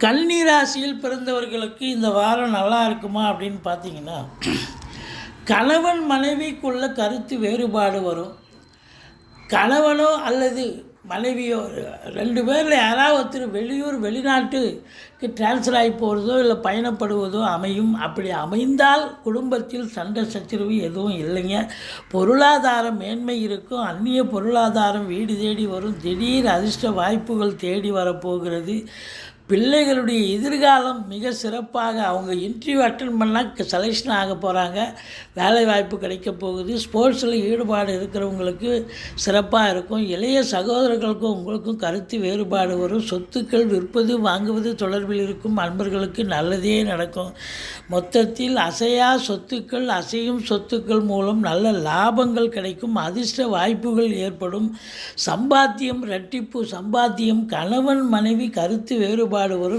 கன்னி ராசியில் பிறந்தவர்களுக்கு இந்த வாரம் நல்லா இருக்குமா அப்படின்னு பார்த்தீங்கன்னா, கணவன் மனைவிக்குள்ள கருத்து வேறுபாடு வரும். கணவனோ அல்லது மனைவியோ 2 பேரில் யாராவது ஒருத்தர் வெளியூர் வெளிநாட்டுக்கு ட்ரான்ஸ்ஃபர் ஆகி போகிறதோ இல்லை பயணப்படுவதோ அமையும். அப்படி அமைந்தால் குடும்பத்தில் சண்டை சச்சரவு எதுவும் இல்லைங்க. பொருளாதார மேன்மை இருக்கும். அந்நிய பொருளாதாரம் வீடு தேடி வரும். திடீர் அதிர்ஷ்ட வாய்ப்புகள் தேடி வரப்போகிறது. பிள்ளைகளுடைய எதிர்காலம் மிக சிறப்பாக அவங்க இன்டர்வியூ அட்டன் பண்ணால் செலெக்ஷன் ஆக போகிறாங்க. வேலை வாய்ப்பு கிடைக்க போகுது. ஸ்போர்ட்ஸில் ஈடுபாடு இருக்கிறவங்களுக்கு சிறப்பாக இருக்கும். இளைய சகோதரர்களுக்கும் உங்களுக்கும் கருத்து வேறுபாடு வரும். சொத்துக்கள் விற்பது வாங்குவது தொடர்பில் இருக்கும் அன்பர்களுக்கு நல்லதே நடக்கும். மொத்தத்தில் அசையா சொத்துக்கள் அசையும் சொத்துக்கள் மூலம் நல்ல லாபங்கள் கிடைக்கும். அதிர்ஷ்ட வாய்ப்புகள் ஏற்படும். சம்பாத்தியம் இரட்டிப்பு சம்பாத்தியம். கணவன் மனைவி கருத்து வேறுபாடு வரும்.